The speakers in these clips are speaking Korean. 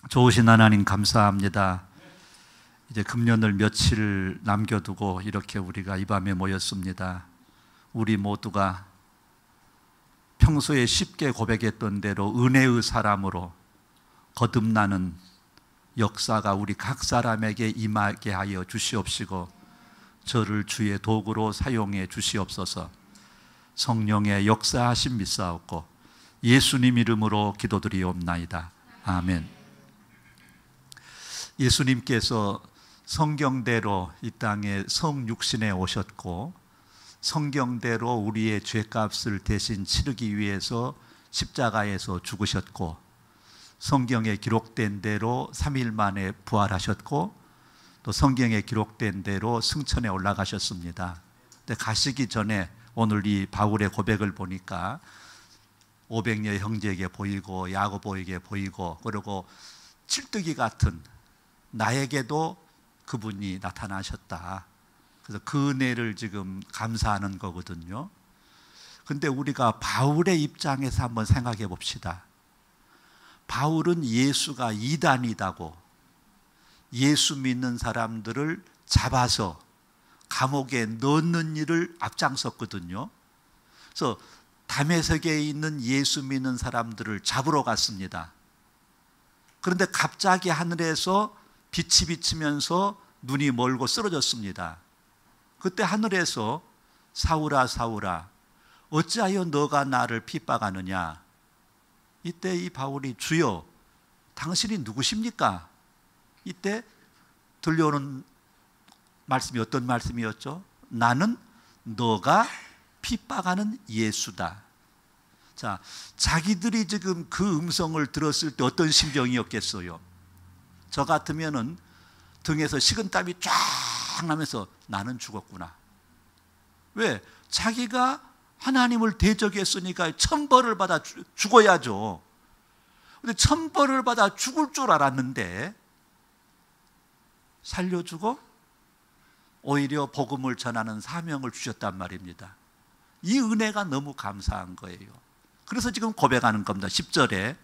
좋으신 하나님 감사합니다. 이제 금년을 며칠 남겨두고 이렇게 우리가 이 밤에 모였습니다. 우리 모두가 평소에 쉽게 고백했던 대로 은혜의 사람으로 거듭나는 역사가 우리 각 사람에게 임하게 하여 주시옵시고, 저를 주의 도구로 사용해 주시옵소서. 성령의 역사하심 믿사옵고 예수님 이름으로 기도드리옵나이다. 아멘. 예수님께서 성경대로 이 땅에 성육신에 오셨고, 성경대로 우리의 죄값을 대신 치르기 위해서 십자가에서 죽으셨고, 성경에 기록된 대로 3일 만에 부활하셨고, 또 성경에 기록된 대로 승천에 올라가셨습니다. 근데 가시기 전에 오늘 이 바울의 고백을 보니까 500여 형제에게 보이고 야고보에게 보이고, 그리고 칠뜨기 같은 나에게도 그분이 나타나셨다. 그래서 그 은혜를 지금 감사하는 거거든요. 근데 우리가 바울의 입장에서 한번 생각해 봅시다. 바울은 예수가 이단이다고 예수 믿는 사람들을 잡아서 감옥에 넣는 일을 앞장섰거든요. 그래서 다메섹에 있는 예수 믿는 사람들을 잡으러 갔습니다. 그런데 갑자기 하늘에서 빛이 비치면서 눈이 멀고 쓰러졌습니다. 그때 하늘에서 사울아 사울아 어찌하여 너가 나를 핍박하느냐. 이때 이 바울이 주여 당신이 누구십니까? 이때 들려오는 말씀이 어떤 말씀이었죠? 나는 너가 핍박하는 예수다. 자, 자기들이 지금 그 음성을 들었을 때 어떤 심정이었겠어요? 저 같으면은 등에서 식은땀이 쫙 나면서 나는 죽었구나. 왜? 자기가 하나님을 대적했으니까 천벌을 받아 죽어야죠. 근데 천벌을 받아 죽을 줄 알았는데 살려주고 오히려 복음을 전하는 사명을 주셨단 말입니다. 이 은혜가 너무 감사한 거예요. 그래서 지금 고백하는 겁니다. 10절에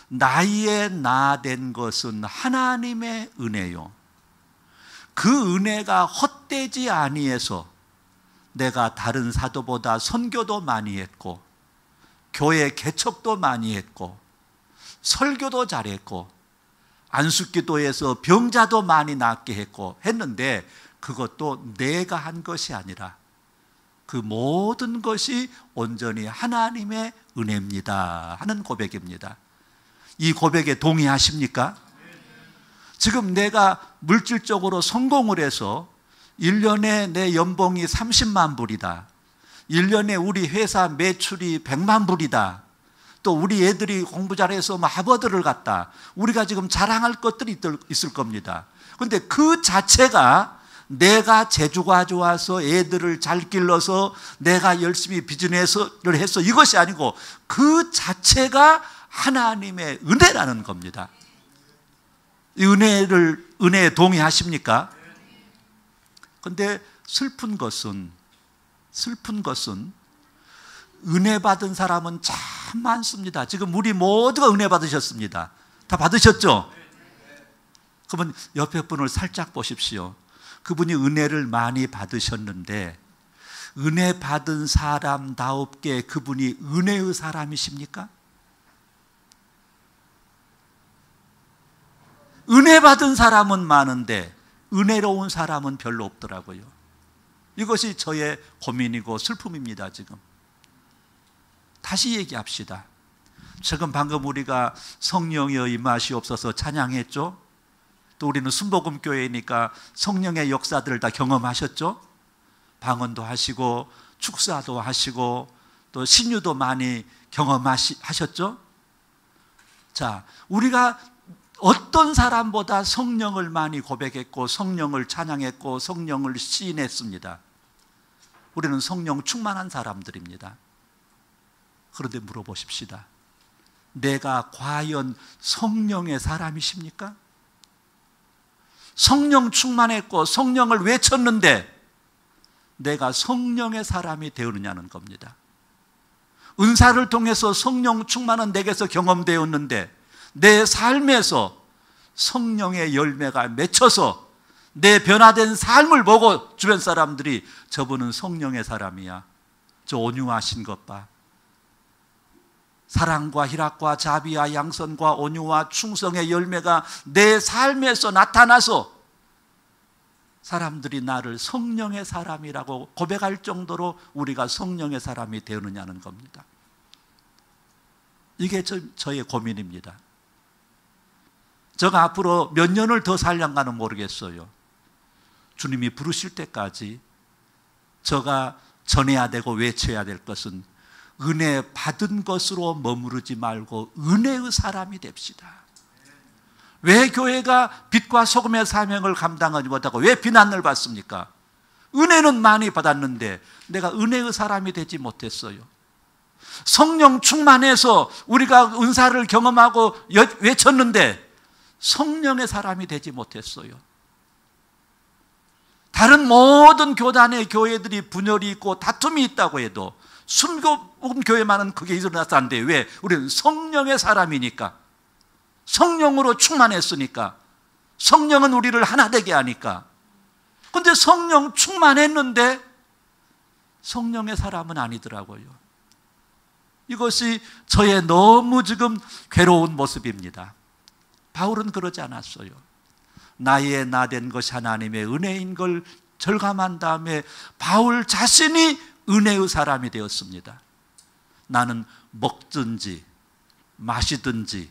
나의 나 된 것은 하나님의 은혜요. 그 은혜가 헛되지 아니해서 내가 다른 사도보다 선교도 많이 했고 교회 개척도 많이 했고 설교도 잘했고 안숫기도에서 병자도 많이 낫게 했고 했는데, 그것도 내가 한 것이 아니라 그 모든 것이 온전히 하나님의 은혜입니다 하는 고백입니다. 이 고백에 동의하십니까? 지금 내가 물질적으로 성공을 해서 1년에 내 연봉이 30만 불이다. 1년에 우리 회사 매출이 100만 불이다. 또 우리 애들이 공부 잘해서 하버드를 갔다. 우리가 지금 자랑할 것들이 있을 겁니다. 그런데 그 자체가 내가 재주가 좋아서 애들을 잘 길러서 내가 열심히 비즈니스를 해서 이것이 아니고 그 자체가 하나님의 은혜라는 겁니다. 이 은혜에 동의하십니까? 그런데 슬픈 것은 은혜 받은 사람은 참 많습니다. 지금 우리 모두가 은혜 받으셨습니다. 다 받으셨죠? 그러면 옆에 분을 살짝 보십시오. 그분이 은혜를 많이 받으셨는데 은혜 받은 사람다웁게 그분이 은혜의 사람이십니까? 은혜 받은 사람은 많은데 은혜로운 사람은 별로 없더라고요. 이것이 저의 고민이고 슬픔입니다. 지금 다시 얘기합시다. 지금 방금 우리가 성령의 임하시옵소서 찬양했죠. 또 우리는 순복음교회니까 성령의 역사들을 다 경험하셨죠. 방언도 하시고 축사도 하시고 또 신유도 많이 경험하셨죠. 자, 우리가 어떤 사람보다 성령을 많이 고백했고 성령을 찬양했고 성령을 시인했습니다. 우리는 성령 충만한 사람들입니다. 그런데 물어보십시다. 내가 과연 성령의 사람이십니까? 성령 충만했고 성령을 외쳤는데 내가 성령의 사람이 되었느냐는 겁니다. 은사를 통해서 성령 충만은 내게서 경험되었는데 내 삶에서 성령의 열매가 맺혀서 내 변화된 삶을 보고 주변 사람들이 저분은 성령의 사람이야. 저 온유하신 것 봐. 사랑과 희락과 자비와 양선과 온유와 충성의 열매가 내 삶에서 나타나서 사람들이 나를 성령의 사람이라고 고백할 정도로 우리가 성령의 사람이 되느냐는 겁니다. 이게 저의 고민입니다. 제가 앞으로 몇 년을 더 살량가는 모르겠어요. 주님이 부르실 때까지 제가 전해야 되고 외쳐야 될 것은 은혜 받은 것으로 머무르지 말고 은혜의 사람이 됩시다. 왜 교회가 빛과 소금의 사명을 감당하지 못하고 왜 비난을 받습니까? 은혜는 많이 받았는데 내가 은혜의 사람이 되지 못했어요. 성령 충만해서 우리가 은사를 경험하고 외쳤는데 성령의 사람이 되지 못했어요. 다른 모든 교단의 교회들이 분열이 있고 다툼이 있다고 해도 순교복음 교회만은 그게 일어나서 안 돼요. 왜? 우리는 성령의 사람이니까. 성령으로 충만했으니까. 성령은 우리를 하나 되게 하니까. 그런데 성령 충만했는데 성령의 사람은 아니더라고요. 이것이 저의 너무 지금 괴로운 모습입니다. 바울은 그러지 않았어요. 나의 나 된 것이 하나님의 은혜인 걸 절감한 다음에 바울 자신이 은혜의 사람이 되었습니다. 나는 먹든지 마시든지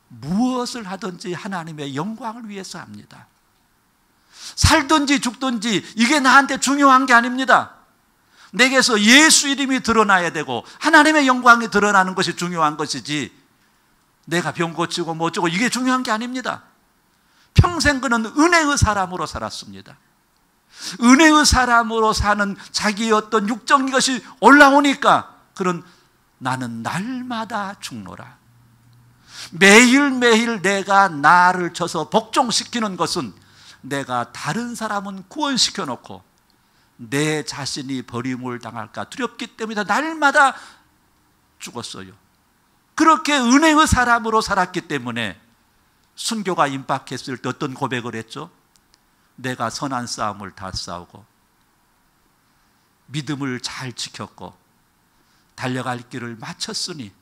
무엇을 하든지 하나님의 영광을 위해서 합니다. 살든지 죽든지 이게 나한테 중요한 게 아닙니다. 내게서 예수 이름이 드러나야 되고 하나님의 영광이 드러나는 것이 중요한 것이지 내가 병 고치고 뭐 어쩌고 이게 중요한 게 아닙니다. 평생 그는 은혜의 사람으로 살았습니다. 은혜의 사람으로 사는 자기의 어떤 육적인 것이 올라오니까 그런 나는 날마다 죽노라. 매일매일 내가 나를 쳐서 복종시키는 것은 내가 다른 사람은 구원시켜 놓고 내 자신이 버림을 당할까 두렵기 때문에 날마다 죽었어요. 그렇게 은혜의 사람으로 살았기 때문에 순교가 임박했을 때 어떤 고백을 했죠? 내가 선한 싸움을 다 싸우고 믿음을 잘 지켰고 달려갈 길을 마쳤으니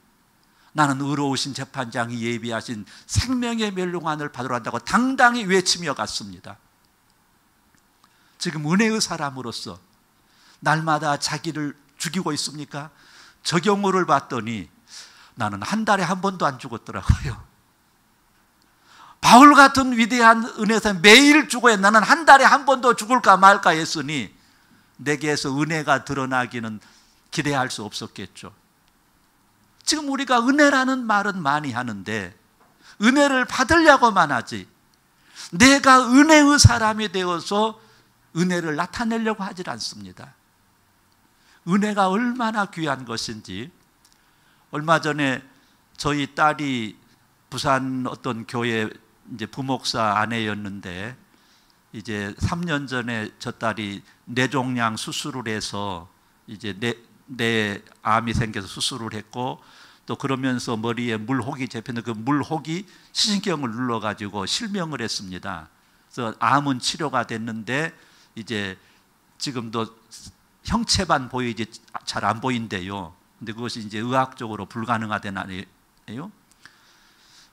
나는 의로우신 재판장이 예비하신 생명의 멸류관을 받으러 간다고 당당히 외치며 갔습니다. 지금 은혜의 사람으로서 날마다 자기를 죽이고 있습니까? 저 경우를 봤더니 나는 한 달에 한 번도 안 죽었더라고요. 바울 같은 위대한 은혜사 매일 죽어야 나는 한 달에 한 번도 죽을까 말까 했으니 내게서 은혜가 드러나기는 기대할 수 없었겠죠. 지금 우리가 은혜라는 말은 많이 하는데 은혜를 받으려고만 하지 내가 은혜의 사람이 되어서 은혜를 나타내려고 하질 않습니다. 은혜가 얼마나 귀한 것인지 얼마 전에 저희 딸이 부산 어떤 교회 이제 부목사 아내였는데 이제 3년 전에 저 딸이 뇌종양 수술을 해서 이제 뇌암이 생겨서 수술을 했고 또 그러면서 머리에 물혹이 잡혔는데 그 물혹이 시신경을 눌러가지고 실명을 했습니다. 그래서 암은 치료가 됐는데 이제 지금도 형체만 보이지 잘 안 보인대요. 근데 그것이 이제 의학적으로 불가능하다는 아니에요.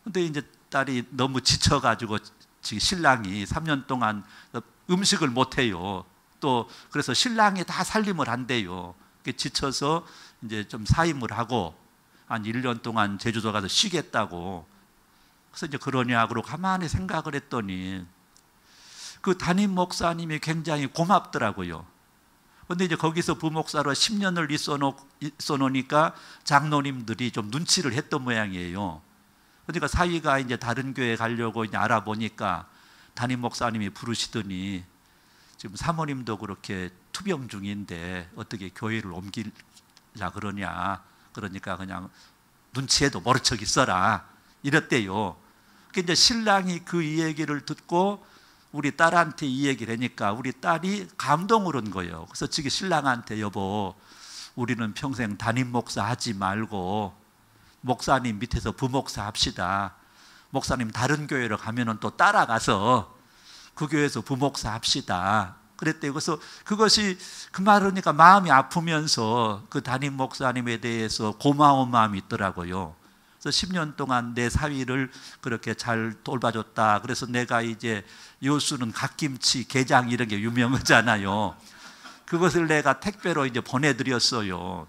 근데 이제 딸이 너무 지쳐가지고 지금 신랑이 3년 동안 음식을 못 해요. 또 그래서 신랑이 다 살림을 한대요. 지쳐서 이제 좀 사임을 하고 한 1년 동안 제주도 가서 쉬겠다고. 그래서 이제 그러냐 그러고 가만히 생각을 했더니 그 담임 목사님이 굉장히 고맙더라고요. 근데 이제 거기서 부목사로 10년을 있어 놓으니까 장로님들이 좀 눈치를 했던 모양이에요. 그러니까 사위가 이제 다른 교회 가려고 이제 알아보니까 담임 목사님이 부르시더니 지금 사모님도 그렇게 투병 중인데 어떻게 교회를 옮기려 그러냐. 그러니까 그냥 눈치에도 모른 척 있어라. 이랬대요. 그러니까 이제 신랑이 그 얘기를 듣고 우리 딸한테 이 얘기를 하니까 우리 딸이 감동을 한 거예요. 그래서 지금 신랑한테 여보 우리는 평생 담임 목사 하지 말고 목사님 밑에서 부목사 합시다. 목사님 다른 교회로 가면은 또 따라가서 그 교회에서 부목사 합시다. 그랬대요. 그래서 그것이 그 말하니까 마음이 아프면서 그 담임 목사님에 대해서 고마운 마음이 있더라고요. 그래서 10년 동안 내 사위를 그렇게 잘 돌봐줬다. 그래서 내가 이제 요수는 갓김치, 게장 이런 게 유명하잖아요. 그것을 내가 택배로 이제 보내드렸어요.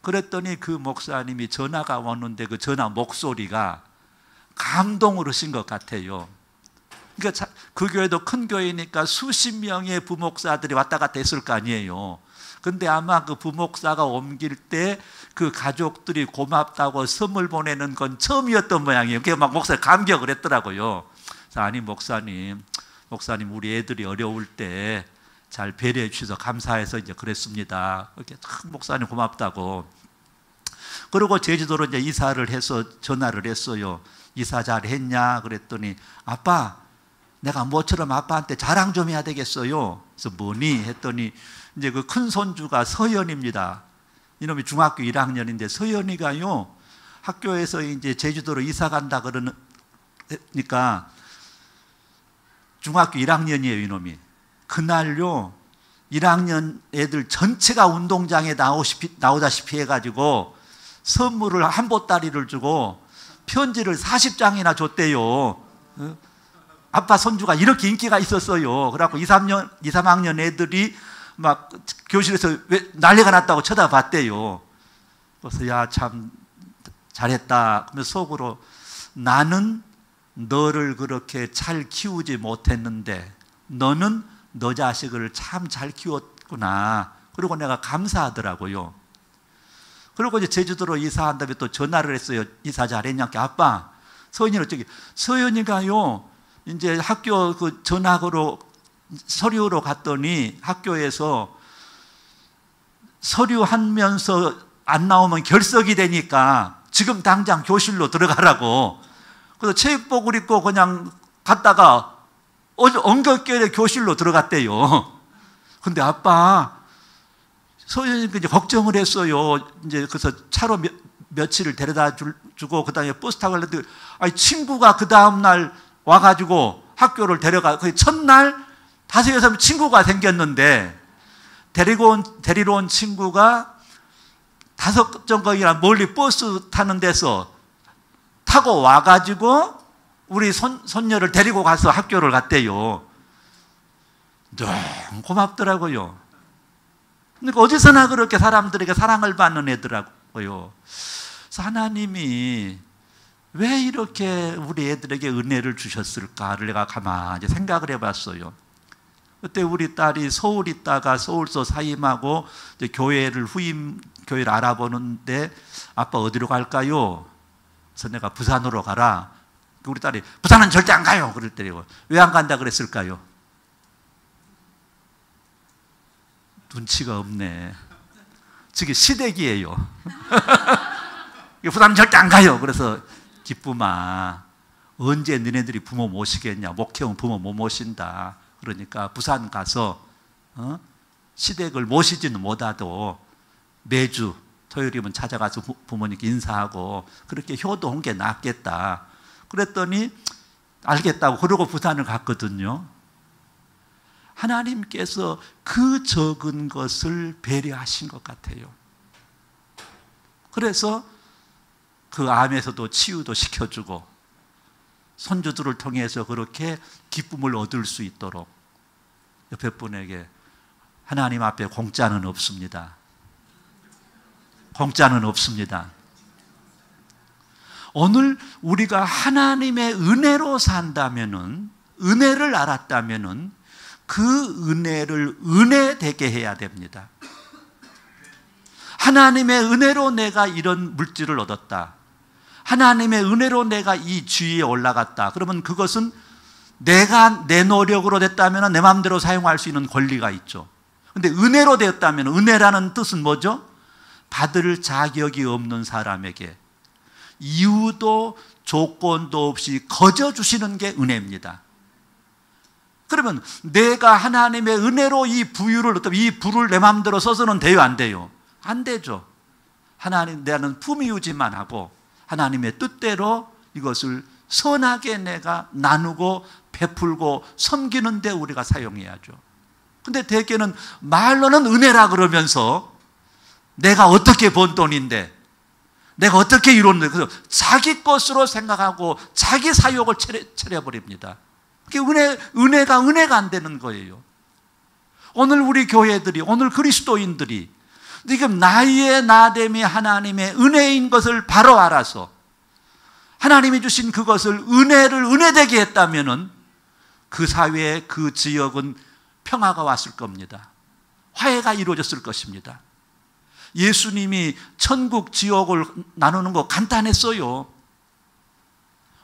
그랬더니 그 목사님이 전화가 왔는데 그 전화 목소리가 감동을 하신 것 같아요. 그러니까 그 교회도 큰 교회니까 수십 명의 부목사들이 왔다 갔다 했을 거 아니에요. 근데 아마 그 부목사가 옮길 때 그 가족들이 고맙다고 선물 보내는 건 처음이었던 모양이에요. 그게 막 목사가 감격을 했더라고요. 그래서 아니 목사님 우리 애들이 어려울 때 잘 배려해 주셔서 감사해서 이제 그랬습니다. 이렇게 참 목사님 고맙다고. 그리고 제주도로 이제 이사를 해서 전화를 했어요. 이사 잘 했냐? 그랬더니 아빠, 내가 뭐처럼 아빠한테 자랑 좀 해야 되겠어요. 그래서 뭐니? 했더니 이제 그 큰 손주가 서연입니다. 이놈이 중학교 1학년인데 서연이가요, 학교에서 이제 제주도로 이사 간다 그러니까 중학교 1학년이에요, 이놈이. 그날요, 1학년 애들 전체가 운동장에 나오다시피 해가지고 선물을 한 보따리를 주고 편지를 40장이나 줬대요. 아빠 손주가 이렇게 인기가 있었어요. 그래갖고 2, 3학년 애들이 막 교실에서 왜 난리가 났다고 쳐다봤대요. 그래서 야, 참 잘했다. 그러면서 속으로 나는 너를 그렇게 잘 키우지 못했는데 너는 너 자식을 참 잘 키웠구나. 그리고 내가 감사하더라고요. 그리고 이제 제주도로 이사한 다음에 또 전화를 했어요. 이사 잘했냐? 아빠, 서연이는 어쩌게? 서연이가요, 이제 학교 그 전학으로 서류로 갔더니 학교에서 서류하면서 안 나오면 결석이 되니까 지금 당장 교실로 들어가라고. 그래서 체육복을 입고 그냥 갔다가 엉겁게 교실로 들어갔대요. 근데 아빠, 서연이가 이제 걱정을 했어요. 이제 그래서 차로 며칠을 데려다 주고 그다음에 버스 타고 가려는데 아니 친구가 그 다음 날 와가지고 학교를 데려가. 그 첫날 5, 6명 친구가 생겼는데 데리러 온 친구가 5정거이나 멀리 버스 타는 데서 타고 와가지고 우리 손녀를 데리고 가서 학교를 갔대요. 너무 고맙더라고요. 그러니까 어디서나 그렇게 사람들에게 사랑을 받는 애더라고요. 그래서 하나님이 왜 이렇게 우리 애들에게 은혜를 주셨을까를 내가 가만히 생각을 해봤어요. 그때 우리 딸이 서울 있다가 서울서 사임하고 이제 교회를 알아보는데 아빠 어디로 갈까요? 그래서 내가 부산으로 가라. 우리 딸이 부산은 절대 안 가요. 그럴 때요. 왜 안 간다 그랬을까요? 눈치가 없네. 저게 시댁이에요. 부산은 절대 안 가요. 그래서 기쁨아, 언제 너네들이 부모 모시겠냐? 목회원 부모 못 모신다. 그러니까 부산 가서 시댁을 모시지는 못하도 매주 토요일이면 찾아가서 부모님께 인사하고 그렇게 효도한 게 낫겠다. 그랬더니 알겠다고 그러고 부산을 갔거든요. 하나님께서 그 적은 것을 배려하신 것 같아요. 그래서 그 암에서도 치유도 시켜주고 손주들을 통해서 그렇게 기쁨을 얻을 수 있도록 옆에 분에게 하나님 앞에 공짜는 없습니다. 공짜는 없습니다. 오늘 우리가 하나님의 은혜로 산다면은, 은혜를 알았다면은 그 은혜를 은혜되게 해야 됩니다. 하나님의 은혜로 내가 이런 물질을 얻었다. 하나님의 은혜로 내가 이 지위에 올라갔다. 그러면 그것은 내가 내 노력으로 됐다면 내 마음대로 사용할 수 있는 권리가 있죠. 그런데 은혜로 되었다면, 은혜라는 뜻은 뭐죠? 받을 자격이 없는 사람에게 이유도 조건도 없이 거저 주시는 게 은혜입니다. 그러면 내가 하나님의 은혜로 이 부유를 얻다면 이 부를 내 마음대로 써서는 돼요, 안 돼요? 안 되죠. 하나님, 나는 품위유지만 하고 하나님의 뜻대로 이것을 선하게 내가 나누고 베풀고 섬기는 데 우리가 사용해야죠. 근데 대개는 말로는 은혜라 그러면서 내가 어떻게 번 돈인데, 내가 어떻게 이뤘는데, 그래서 자기 것으로 생각하고 자기 사욕을 차려버립니다. 은혜가 안 되는 거예요. 오늘 우리 교회들이, 오늘 그리스도인들이 지금 나의 나됨이 하나님의 은혜인 것을 바로 알아서 하나님이 주신 그것을 은혜를 은혜되게 했다면은 그 사회에, 그 지역은 평화가 왔을 겁니다. 화해가 이루어졌을 것입니다. 예수님이 천국, 지옥을 나누는 거 간단했어요.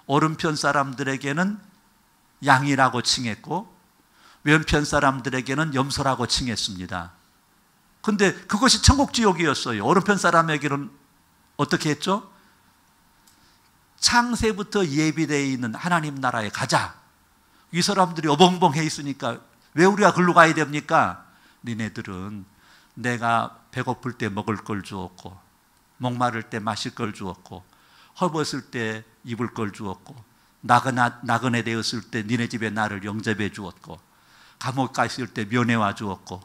오른편 사람들에게는 양이라고 칭했고 왼편 사람들에게는 염소라고 칭했습니다. 근데 그것이 천국, 지옥이었어요. 오른편 사람에게는 어떻게 했죠? 창세부터 예비되어 있는 하나님 나라에 가자. 이 사람들이 어벙벙해 있으니까 왜 우리가 글로 가야 됩니까? 니네들은 내가 배고플 때 먹을 걸 주었고, 목마를 때 마실 걸 주었고, 헐벗을 때 입을 걸 주었고, 나그네 되었을 때 니네 집에 나를 영접해 주었고, 감옥 가 있을 때 면회와 주었고,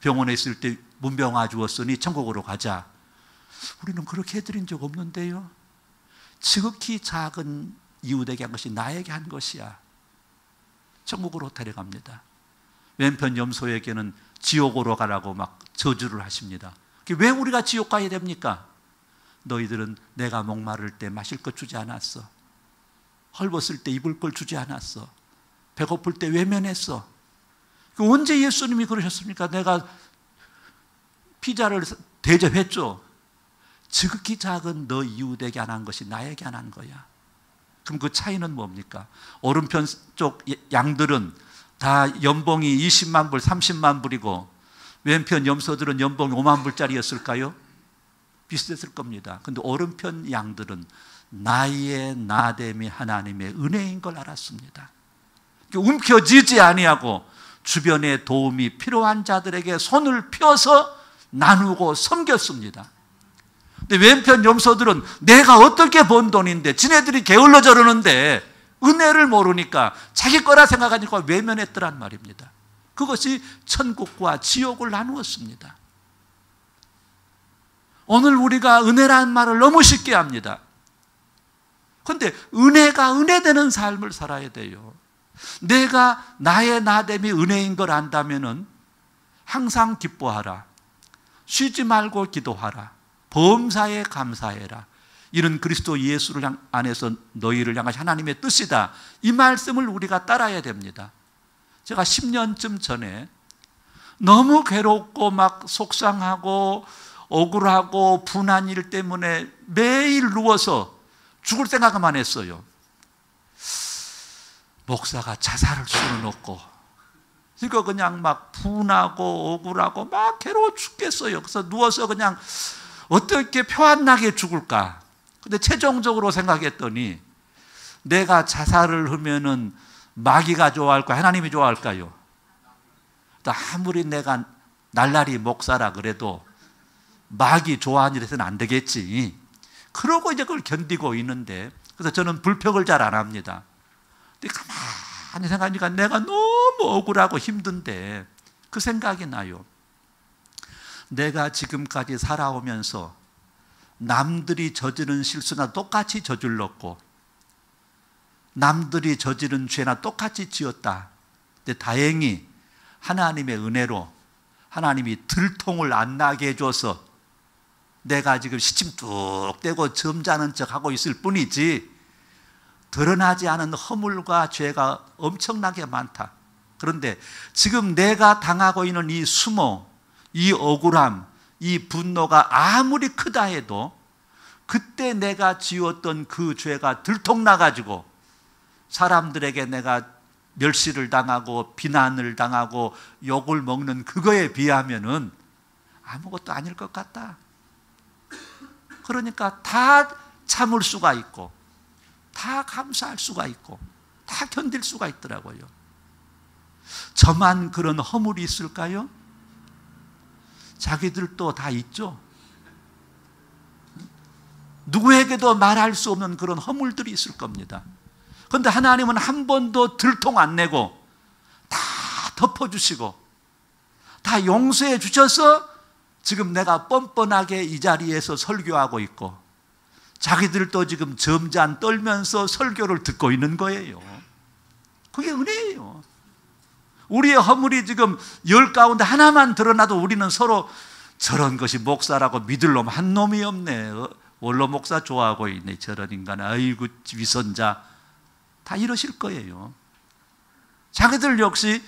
병원에 있을 때 문병와 주었으니 천국으로 가자. 우리는 그렇게 해드린 적 없는데요. 지극히 작은 이웃에게 한 것이 나에게 한 것이야. 천국으로 데려갑니다. 왼편 염소에게는 지옥으로 가라고 막 저주를 하십니다. 왜 우리가 지옥 가야 됩니까? 너희들은 내가 목마를 때 마실 것 주지 않았어. 헐벗을 때 입을 걸 주지 않았어. 배고플 때 외면했어. 언제 예수님이 그러셨습니까? 내가 피자를 대접했죠. 지극히 작은 너 이웃에게 안 한 것이 나에게 안 한 거야. 그럼 그 차이는 뭡니까? 오른편 쪽 양들은 다 연봉이 20만 불, 30만 불이고 왼편 염소들은 연봉이 5만 불짜리였을까요? 비슷했을 겁니다. 근데 오른편 양들은 나의 나됨이 하나님의 은혜인 걸 알았습니다. 움켜쥐지 아니하고 주변에 도움이 필요한 자들에게 손을 펴서 나누고 섬겼습니다. 근데 왼편 염소들은 내가 어떻게 번 돈인데, 지네들이 게을러 저러는데 은혜를 모르니까 자기 거라 생각하니까 외면했더란 말입니다. 그것이 천국과 지옥을 나누었습니다. 오늘 우리가 은혜라는 말을 너무 쉽게 합니다. 그런데 은혜가 은혜되는 삶을 살아야 돼요. 내가 나의 나됨이 은혜인 걸 안다면은 항상 기뻐하라. 쉬지 말고 기도하라. 범사에 감사해라. 이는 그리스도 예수를 안에서 너희를 향하신 하나님의 뜻이다. 이 말씀을 우리가 따라야 됩니다. 제가 10년쯤 전에 너무 괴롭고 막 속상하고 억울하고 분한 일 때문에 매일 누워서 죽을 생각만 했어요. 목사가 자살할 수는 없고, 그러니까 그냥 막 분하고 억울하고 막 괴로워 죽겠어요. 그래서 누워서 그냥 어떻게 표안나게 죽을까. 근데 최종적으로 생각했더니 내가 자살을 하면은 마귀가 좋아할까요? 하나님이 좋아할까요? 아무리 내가 날라리 목사라 그래도 마귀 좋아하는 일에서는 안 되겠지. 그러고 이제 그걸 견디고 있는데, 그래서 저는 불평을 잘 안 합니다. 근데 가만히 생각하니까 내가 너무 억울하고 힘든데 그 생각이 나요. 내가 지금까지 살아오면서 남들이 저지른 실수나 똑같이 저질렀고 남들이 저지른 죄나 똑같이 지었다. 근데 다행히 하나님의 은혜로 하나님이 들통을 안 나게 해줘서 내가 지금 시침 뚝 떼고 점잖은 척하고 있을 뿐이지 드러나지 않은 허물과 죄가 엄청나게 많다. 그런데 지금 내가 당하고 있는 이 수모, 이 억울함, 이 분노가 아무리 크다 해도 그때 내가 지었던 그 죄가 들통나가지고 사람들에게 내가 멸시를 당하고 비난을 당하고 욕을 먹는 그거에 비하면은 아무것도 아닐 것 같다. 그러니까 다 참을 수가 있고 다 감사할 수가 있고 다 견딜 수가 있더라고요. 저만 그런 허물이 있을까요? 자기들도 다 있죠. 누구에게도 말할 수 없는 그런 허물들이 있을 겁니다. 그런데 하나님은 한 번도 들통 안 내고 다 덮어주시고 다 용서해 주셔서 지금 내가 뻔뻔하게 이 자리에서 설교하고 있고 자기들도 지금 점잖 떨면서 설교를 듣고 있는 거예요. 그게 은혜예요. 우리의 허물이 지금 10 가운데 하나만 드러나도 우리는 서로 저런 것이 목사라고 믿을 놈 한 놈이 없네. 원로 목사 좋아하고 있네. 저런 인간, 아이고 위선자. 다 이러실 거예요. 자기들 역시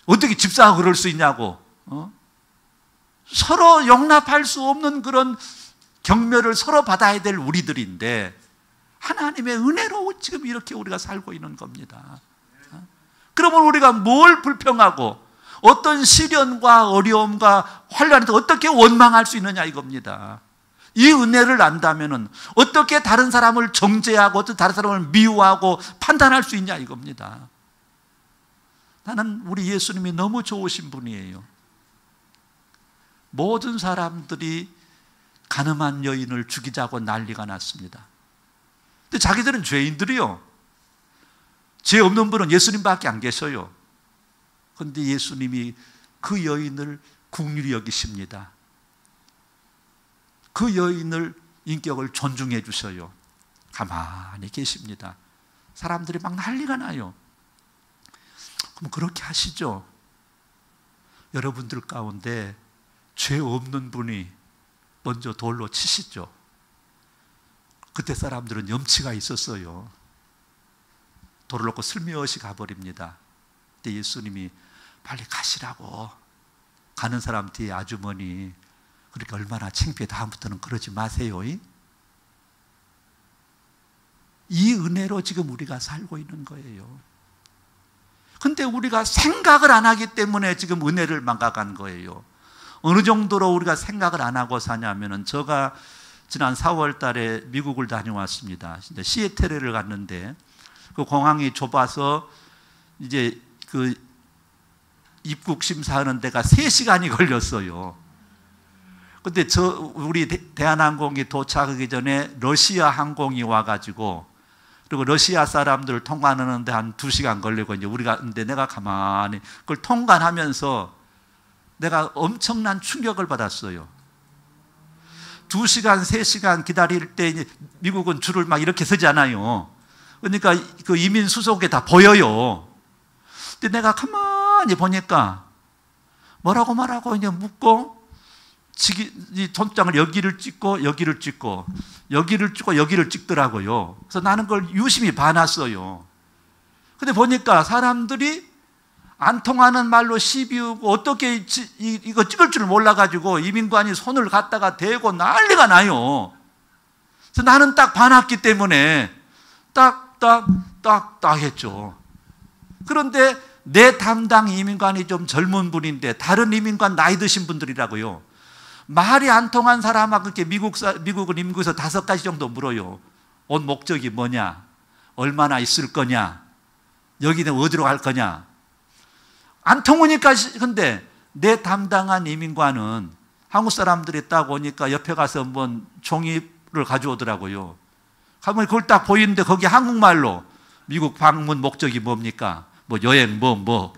어떻게 집사가 그럴 수 있냐고. 서로 용납할 수 없는 그런 경멸을 서로 받아야 될 우리들인데 하나님의 은혜로 지금 이렇게 우리가 살고 있는 겁니다. 그러면 우리가 뭘 불평하고 어떤 시련과 어려움과 환난에서 어떻게 원망할 수 있느냐 이겁니다. 이 은혜를 안다면 어떻게 다른 사람을 정죄하고 어떤 다른 사람을 미워하고 판단할 수 있냐 이겁니다. 나는 우리 예수님이 너무 좋으신 분이에요. 모든 사람들이 가늠한 여인을 죽이자고 난리가 났습니다. 근데 자기들은 죄인들이요. 죄 없는 분은 예수님밖에 안 계셔요. 그런데 예수님이 그 여인을 긍휼히 여기십니다. 그 여인을 인격을 존중해 주셔요. 가만히 계십니다. 사람들이 막 난리가 나요. 그럼 그렇게 하시죠. 여러분들 가운데 죄 없는 분이 먼저 돌로 치시죠. 그때 사람들은 염치가 있었어요. 돌을 놓고 슬며시 가버립니다. 그때 예수님이 빨리 가시라고. 가는 사람 뒤에 아주머니, 그렇게 얼마나 창피해. 다음부터는 그러지 마세요. 이 은혜로 지금 우리가 살고 있는 거예요. 근데 우리가 생각을 안 하기 때문에 지금 은혜를 망각한 거예요. 어느 정도로 우리가 생각을 안 하고 사냐면은, 제가 지난 4월 달에 미국을 다녀왔습니다. 시애틀을 갔는데 그 공항이 좁아서 이제 그 입국 심사하는 데가 3시간이 걸렸어요. 근데 우리 대한항공이 도착하기 전에 러시아 항공이 와가지고, 그리고 러시아 사람들 통과하는데 한 2시간 걸리고, 이제 근데 내가 가만히 그걸 통과하면서 내가 엄청난 충격을 받았어요. 2시간, 3시간 기다릴 때 이제 미국은 줄을 막 이렇게 서잖아요. 그러니까 그 이민 수속에 다 보여요. 근데 내가 가만히 보니까 뭐라고 이제 묻고, 이 손장을 여기를 찍고 여기를 찍고 여기를 찍고 여기를 찍더라고요. 그래서 나는 그걸 유심히 봐놨어요. 근데 보니까 사람들이 안 통하는 말로 시비우고 어떻게 이거 찍을 줄 몰라가지고 이민관이 손을 갖다가 대고 난리가 나요. 그래서 나는 딱 봐놨기 때문에 딱 했죠. 그런데 내 담당 이민관이 좀 젊은 분인데 다른 이민관 나이 드신 분들이라고요. 말이 안 통한 사람하고 그렇게 미국은 임국에서 5가지 정도 물어요. 온 목적이 뭐냐? 얼마나 있을 거냐? 여기는 어디로 갈 거냐? 안 통하니까. 근데 내 담당한 이민관은 한국 사람들이 딱 오니까 옆에 가서 한번 종이를 가져오더라고요. 가면 그걸 딱 보이는데 거기 한국말로 미국 방문 목적이 뭡니까? 뭐 여행 뭐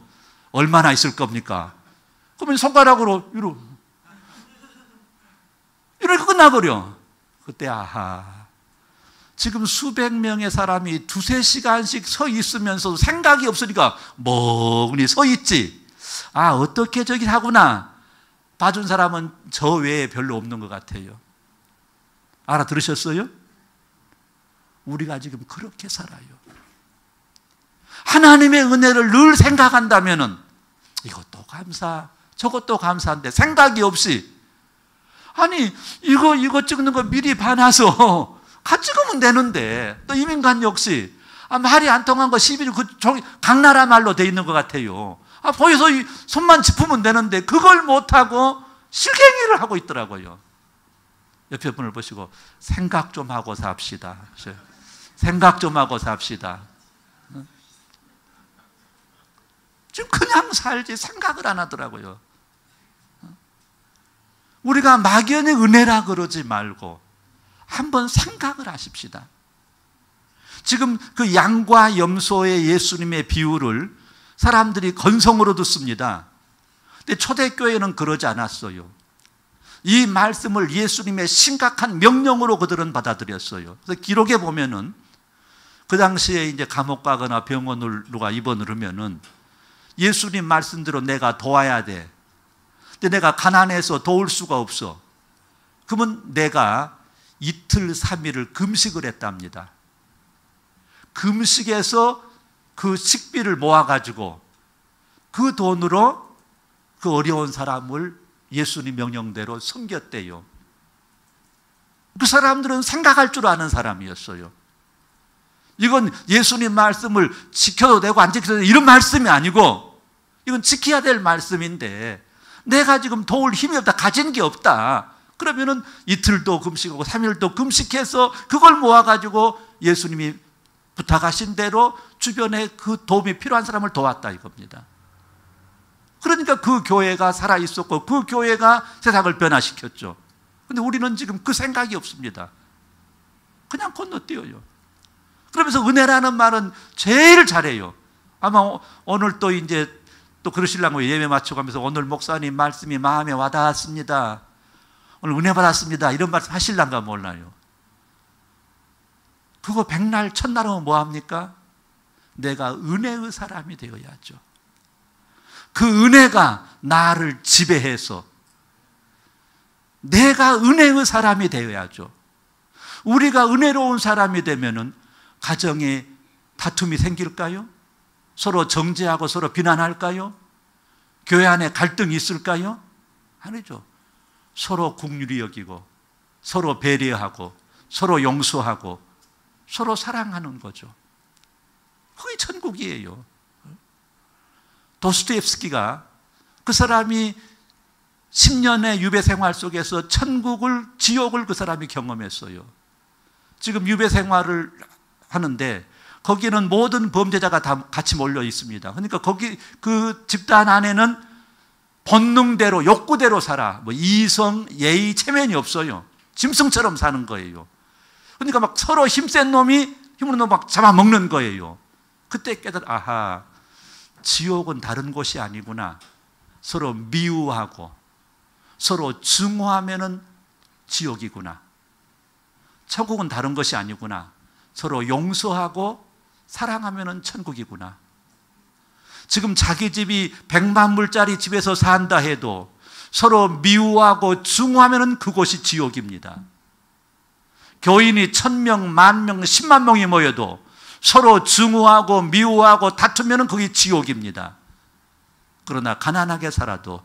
얼마나 있을 겁니까? 그러면 손가락으로 이렇게 끝나버려. 그때 지금 수백 명의 사람이 2-3시간씩 서 있으면서도 생각이 없으니까 멍하니 서 있지. 어떻게 저기 하구나. 봐준 사람은 저 외에 별로 없는 것 같아요. 알아들으셨어요? 우리가 지금 그렇게 살아요. 하나님의 은혜를 늘 생각한다면은 이것도 감사, 저것도 감사한데 생각이 없이, 아니 이거 찍는 거 미리 봐놔서 같이 찍으면 되는데, 또 이민관 역시 말이 안 통한 거 시비를 그 종이 강나라 말로 돼 있는 것 같아요. 보여서 손만 짚으면 되는데 그걸 못하고 실갱이를 하고 있더라고요. 옆에 분을 보시고 생각 좀 하고 삽시다. 생각 좀 하고 삽시다. 지금 그냥 살지 생각을 안 하더라고요. 우리가 막연히 은혜라 그러지 말고 한번 생각을 하십시다. 지금 그 양과 염소의 예수님의 비유를 사람들이 건성으로 듣습니다. 근데 초대교회는 그러지 않았어요. 이 말씀을 예수님의 심각한 명령으로 그들은 받아들였어요. 그래서 기록에 보면은 그 당시에 이제 감옥 가거나 병원을 누가 입원을 하면은 예수님 말씀대로 내가 도와야 돼. 근데 내가 가난해서 도울 수가 없어. 그러면 내가 이틀 3일을 금식을 했답니다. 금식해서 그 식비를 모아가지고 그 돈으로 그 어려운 사람을 예수님 명령대로 섬겼대요. 그 사람들은 생각할 줄 아는 사람이었어요. 이건 예수님 말씀을 지켜도 되고 안 지켜도 되고 이런 말씀이 아니고 이건 지켜야 될 말씀인데 내가 지금 도울 힘이 없다, 가진 게 없다. 그러면은 이틀도 금식하고 3일도 금식해서 그걸 모아가지고 예수님이 부탁하신 대로 주변에 그 도움이 필요한 사람을 도왔다 이겁니다. 그러니까 그 교회가 살아있었고 그 교회가 세상을 변화시켰죠. 근데 우리는 지금 그 생각이 없습니다. 그냥 건너뛰어요. 그러면서 은혜라는 말은 제일 잘해요. 아마 오늘 또 이제 또 그러시려고 예배 맞춰가면서 오늘 목사님 말씀이 마음에 와닿았습니다. 오늘 은혜 받았습니다. 이런 말씀 하실란가 몰라요. 그거 백날 첫날 하면 뭐합니까? 내가 은혜의 사람이 되어야죠. 그 은혜가 나를 지배해서 내가 은혜의 사람이 되어야죠. 우리가 은혜로운 사람이 되면은 가정에 다툼이 생길까요? 서로 정죄하고 서로 비난할까요? 교회 안에 갈등이 있을까요? 아니죠. 서로 긍휼히 여기고 서로 배려하고 서로 용서하고 서로 사랑하는 거죠. 그게 천국이에요. 도스토옙스키가 그 사람이 10년의 유배 생활 속에서 천국을, 지옥을 그 사람이 경험했어요. 지금 유배 생활을 하는데 거기는 모든 범죄자가 다 같이 몰려 있습니다. 그러니까 거기 그 집단 안에는 본능대로, 욕구대로 살아. 뭐 이성, 예의, 체면이 없어요. 짐승처럼 사는 거예요. 그러니까 막 서로 힘센 놈이 힘으로 놈 막 잡아먹는 거예요. 그때 아하, 지옥은 다른 곳이 아니구나. 서로 미워하고 서로 증오하면은 지옥이구나. 천국은 다른 것이 아니구나. 서로 용서하고 사랑하면은 천국이구나. 지금 자기 집이 100만 불짜리 집에서 산다 해도 서로 미워하고 증오하면은 그곳이 지옥입니다. 교인이 1000명, 10,000명, 10만 명이 모여도 서로 증오하고 미워하고 다투면은 그게 지옥입니다. 그러나 가난하게 살아도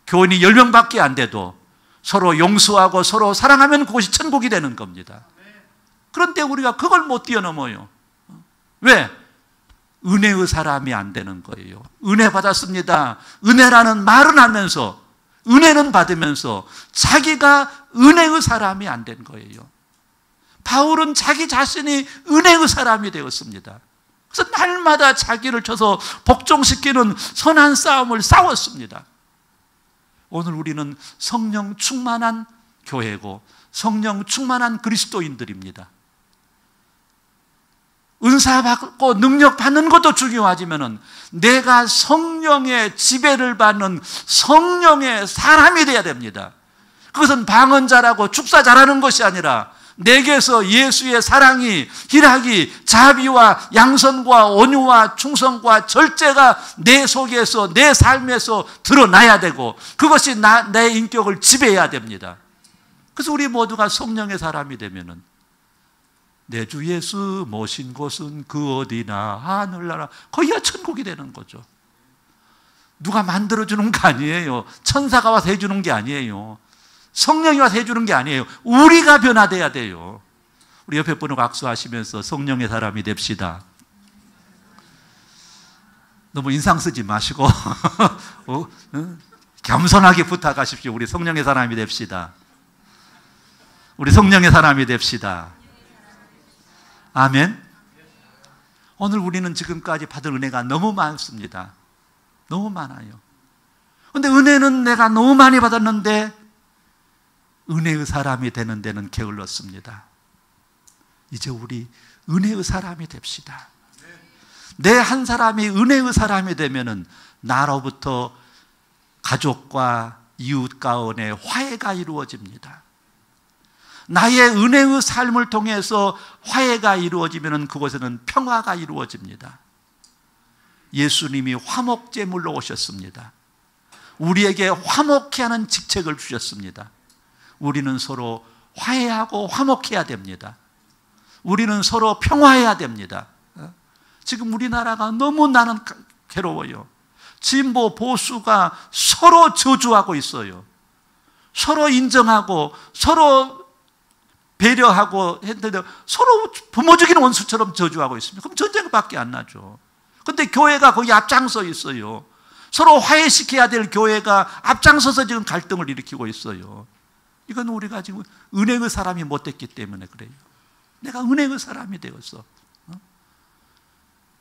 교인이 10명밖에 안 돼도 서로 용서하고 서로 사랑하면 그것이 천국이 되는 겁니다. 그런데 우리가 그걸 못 뛰어넘어요. 왜? 은혜의 사람이 안 되는 거예요. 은혜 받았습니다. 은혜라는 말은 하면서 은혜는 받으면서 자기가 은혜의 사람이 안 된 거예요. 바울은 자기 자신이 은혜의 사람이 되었습니다. 그래서 날마다 자기를 쳐서 복종시키는 선한 싸움을 싸웠습니다. 오늘 우리는 성령 충만한 교회고 성령 충만한 그리스도인들입니다. 은사 받고 능력 받는 것도 중요하지만 내가 성령의 지배를 받는 성령의 사람이 되어야 됩니다. 그것은 방언 잘하고 축사 잘하는 것이 아니라 내게서 예수의 사랑이, 희락이, 자비와 양선과 온유와 충성과 절제가 내 속에서, 내 삶에서 드러나야 되고 그것이 내 인격을 지배해야 됩니다. 그래서 우리 모두가 성령의 사람이 되면은 내 주 예수 모신 곳은 그 어디나 하늘나라 거기가 천국이 되는 거죠. 누가 만들어주는 거 아니에요. 천사가 와서 해주는 게 아니에요. 성령이 와서 해주는 게 아니에요. 우리가 변화돼야 돼요. 우리 옆에 분하고 악수하시면서 성령의 사람이 됩시다. 너무 인상 쓰지 마시고 겸손하게 부탁하십시오. 우리 성령의 사람이 됩시다. 우리 성령의 사람이 됩시다. 아멘. 오늘 우리는 지금까지 받은 은혜가 너무 많습니다. 너무 많아요. 그런데 은혜는 내가 너무 많이 받았는데 은혜의 사람이 되는 데는 게을렀습니다. 이제 우리 은혜의 사람이 됩시다. 내 한 사람이 은혜의 사람이 되면은 나로부터 가족과 이웃 가운데 화해가 이루어집니다. 나의 은혜의 삶을 통해서 화해가 이루어지면 그곳에는 평화가 이루어집니다. 예수님이 화목제물로 오셨습니다. 우리에게 화목케 하는 직책을 주셨습니다. 우리는 서로 화해하고 화목해야 됩니다. 우리는 서로 평화해야 됩니다. 지금 우리나라가 너무 나는 괴로워요. 진보 보수가 서로 저주하고 있어요. 서로 인정하고 서로 배려하고 했는데 서로 부모 죽이는 원수처럼 저주하고 있습니다. 그럼 전쟁밖에 안 나죠. 그런데 교회가 거기 앞장서 있어요. 서로 화해시켜야 될 교회가 앞장서서 지금 갈등을 일으키고 있어요. 이건 우리가 지금 은혜의 사람이 못 됐기 때문에 그래요. 내가 은혜의 사람이 되었어.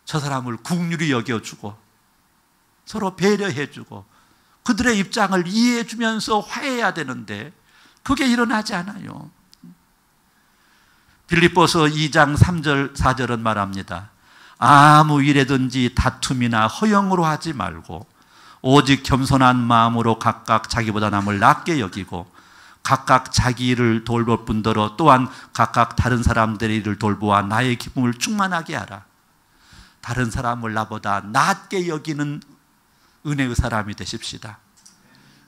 저 사람을 국률이 여겨주고 서로 배려해주고 그들의 입장을 이해해주면서 화해해야 되는데 그게 일어나지 않아요. 빌립보서 2장 3절 4절은 말합니다. 아무 일에든지 다툼이나 허영으로 하지 말고 오직 겸손한 마음으로 각각 자기보다 남을 낮게 여기고 각각 자기 일을 돌볼 뿐더러 또한 각각 다른 사람들의 일을 돌보아 나의 기쁨을 충만하게 하라. 다른 사람을 나보다 낮게 여기는 은혜의 사람이 되십시다.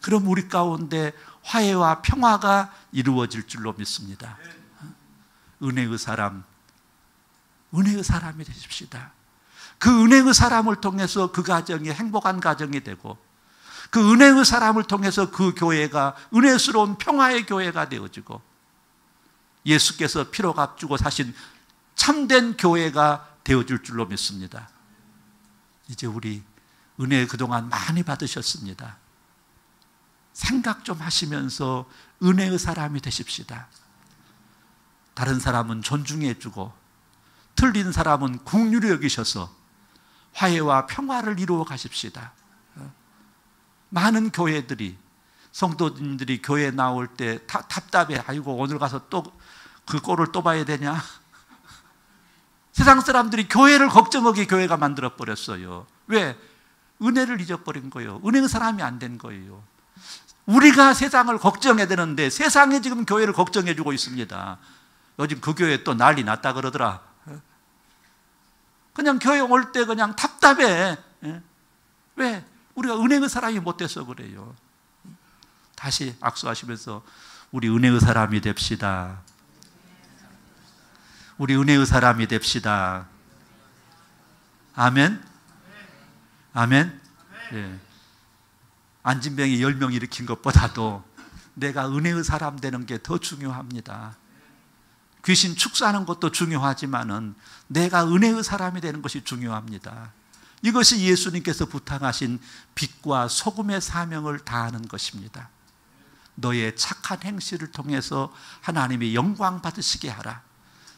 그럼 우리 가운데 화해와 평화가 이루어질 줄로 믿습니다. 은혜의 사람, 은혜의 사람이 되십시다. 그 은혜의 사람을 통해서 그 가정이 행복한 가정이 되고 그 은혜의 사람을 통해서 그 교회가 은혜스러운 평화의 교회가 되어지고 예수께서 피로 값주고 사신 참된 교회가 되어줄 줄로 믿습니다. 이제 우리 은혜 그동안 많이 받으셨습니다. 생각 좀 하시면서 은혜의 사람이 되십시다. 다른 사람은 존중해주고 틀린 사람은 긍휼히 여기셔서 화해와 평화를 이루어 가십시다. 많은 교회들이 성도님들이 교회 나올 때 답답해. 아이고 오늘 가서 또 그 꼴을 또 봐야 되냐. 세상 사람들이 교회를 걱정하게 교회가 만들어 버렸어요. 왜? 은혜를 잊어버린 거예요. 은혜의 사람이 안 된 거예요. 우리가 세상을 걱정해야 되는데 세상이 지금 교회를 걱정해 주고 있습니다. 요즘 그 교회 또 난리 났다 그러더라. 그냥 교회 올 때 그냥 답답해. 왜? 우리가 은혜의 사람이 못 돼서 그래요. 다시 악수하시면서 우리 은혜의 사람이 됩시다. 우리 은혜의 사람이 됩시다. 아멘? 아멘? 예. 안진병이 10명 일으킨 것보다도 내가 은혜의 사람 되는 게 더 중요합니다. 귀신 축사하는 것도 중요하지만은 내가 은혜의 사람이 되는 것이 중요합니다. 이것이 예수님께서 부탁하신 빛과 소금의 사명을 다하는 것입니다. 너의 착한 행실을 통해서 하나님의 영광 받으시게 하라.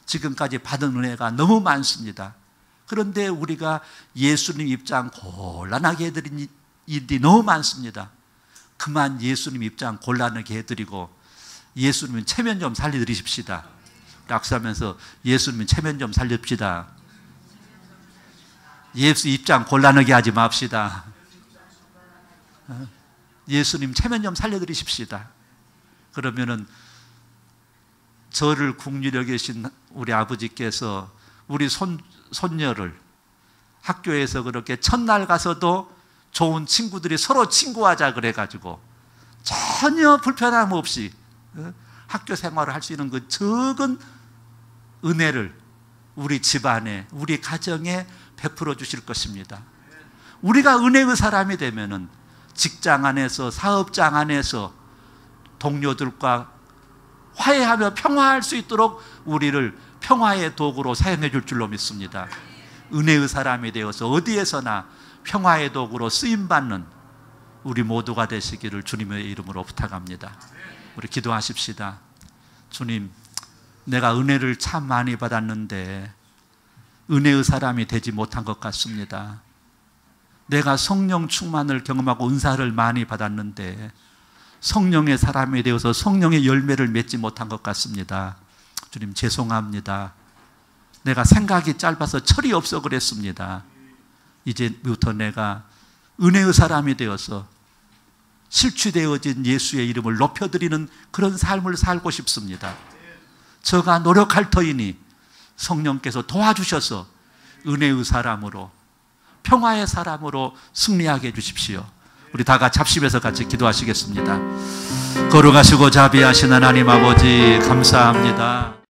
지금까지 받은 은혜가 너무 많습니다. 그런데 우리가 예수님 입장 곤란하게 해드린 일이 너무 많습니다. 그만 예수님 입장 곤란하게 해드리고 예수님은 체면 좀 살려드리십시다. 악수하면서 예수님은 체면 좀 살립시다. 예수 입장 곤란하게 하지 맙시다. 예수님 체면 좀 살려드리십시다. 그러면은 저를 긍휼히 여기신 우리 아버지께서 우리 손녀를 학교에서 그렇게 첫날 가서도 좋은 친구들이 서로 친구하자 그래가지고 전혀 불편함 없이 학교 생활을 할 수 있는 그 적은 은혜를 우리 집안에, 우리 가정에 베풀어 주실 것입니다. 우리가 은혜의 사람이 되면은 직장 안에서, 사업장 안에서 동료들과 화해하며 평화할 수 있도록 우리를 평화의 도구로 사용해 줄 줄로 믿습니다. 은혜의 사람이 되어서 어디에서나 평화의 도구로 쓰임받는 우리 모두가 되시기를 주님의 이름으로 부탁합니다. 우리 기도하십시다. 주님, 내가 은혜를 참 많이 받았는데 은혜의 사람이 되지 못한 것 같습니다. 내가 성령 충만을 경험하고 은사를 많이 받았는데 성령의 사람이 되어서 성령의 열매를 맺지 못한 것 같습니다. 주님 죄송합니다. 내가 생각이 짧아서 철이 없어 그랬습니다. 이제부터 내가 은혜의 사람이 되어서 실추되어진 예수의 이름을 높여드리는 그런 삶을 살고 싶습니다. 저가 노력할 터이니 성령께서 도와주셔서 은혜의 사람으로, 평화의 사람으로 승리하게 해주십시오. 우리 다 같이 합심해서 같이 기도하시겠습니다. 거룩하시고 자비하신 하나님 아버지 감사합니다.